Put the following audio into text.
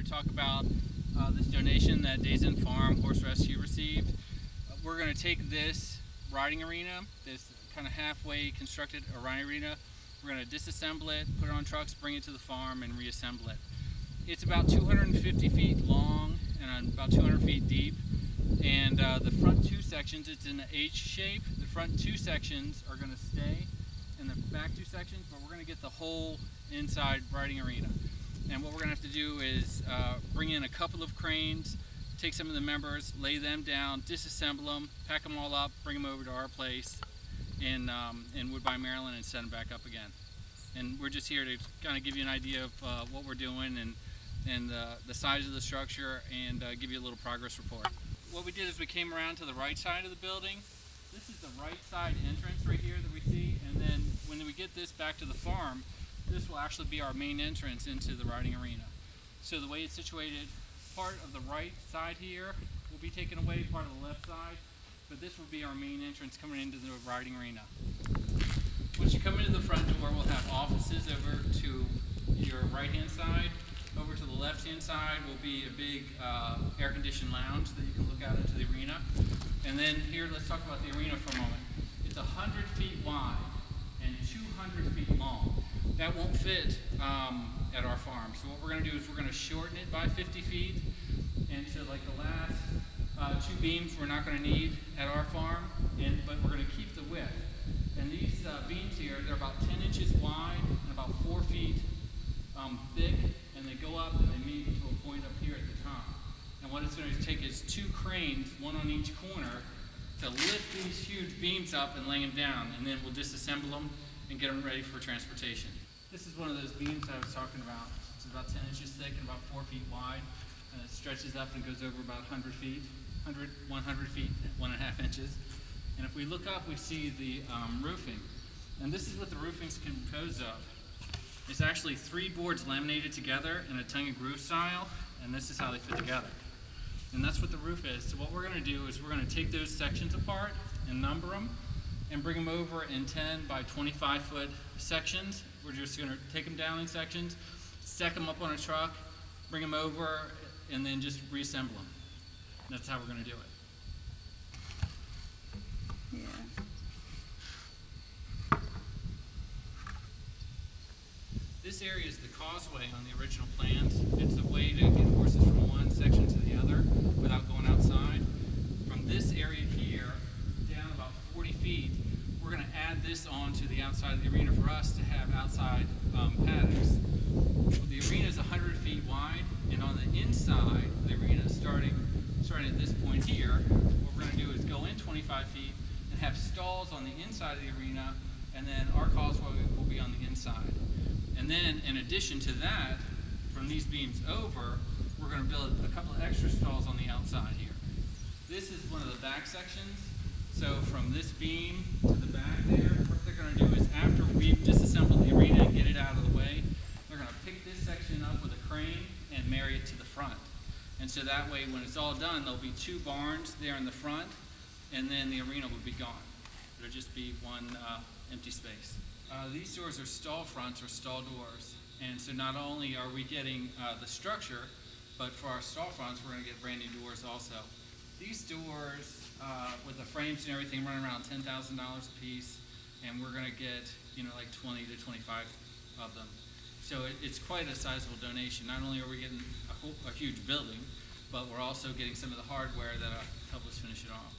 to talk about this donation that Days Inn Farm Horse Rescue received. We're going to take this riding arena, this kind of halfway constructed riding arena, we're going to disassemble it, put it on trucks, bring it to the farm, and reassemble it. It's about 250 feet long and about 200 feet deep. And the front two sections, it's in an H shape. The front two sections are going to stay in the back two sections, but we're going to get the whole inside riding arena. And what we're going to have to do is bring in a couple of cranes, take some of the members, lay them down, disassemble them, pack them all up, bring them over to our place in Woodbine, Maryland, and send them back up again. And we're just here to kind of give you an idea of what we're doing and the size of the structure, and give you a little progress report. What we did is we came around to the right side of the building. This is the right side entrance right here that we see, and then when we get this back to the farm, this will actually be our main entrance into the riding arena. So the way it's situated, part of the right side here will be taken away, part of the left side, but this will be our main entrance coming into the riding arena. Once you come into the front door, we'll have offices over to your right-hand side. Over to the left-hand side will be a big air-conditioned lounge that you can look out into the arena. And then here, let's talk about the arena for a moment. It's 100 feet wide and 200 feet long. That won't fit at our farm. So what we're going to do is we're going to shorten it by 50 feet. And so like the last two beams we're not going to need at our farm, but we're going to keep the width. And these beams here, they're about 10 inches wide and about 4 feet thick, and they go up and they meet to a point up here at the top. And what it's going to take is two cranes, one on each corner, to lift these huge beams up and lay them down, and then we'll disassemble them and get them ready for transportation. This is one of those beams I was talking about. It's about 10 inches thick and about 4 feet wide, and it stretches up and goes over about 100 feet, 100 feet, 1.5 inches. And if we look up, we see the roofing. And this is what the roofing's composed of. It's actually 3 boards laminated together in a tongue and groove style, and this is how they fit together. And that's what the roof is. So what we're going to do is we're going to take those sections apart and number them and bring them over in 10 by 25 foot sections. We're just going to take them down in sections, stack them up on a truck, bring them over, and then just reassemble them. And that's how we're going to do it. This area is the causeway on the original plans. It's a way to get horses from one section to the other without going outside. From this area here, down about 40 feet, we're going to add this on to the outside of the arena for us to have outside paddocks. The arena is 100 feet wide, and on the inside of the arena, starting at this point here, what we're going to do is go in 25 feet and have stalls on the inside of the arena, and then our causeway will be on the inside. And then, in addition to that, from these beams over, we're going to build a couple of extra stalls on the outside here. This is one of the back sections. So from this beam to the back there, what they're going to do is after we've disassembled the arena and get it out of the way, they're going to pick this section up with a crane and marry it to the front. And so that way, when it's all done, there'll be 2 barns there in the front, and then the arena will be gone. There'll just be one empty space. These doors are stall fronts or stall doors, and so not only are we getting the structure, but for our stall fronts we're going to get brand new doors also. These doors with the frames and everything run around $10,000 a piece, and we're going to get like 20 to 25 of them. So it's quite a sizable donation. Not only are we getting a huge building, but we're also getting some of the hardware that'll help us finish it off.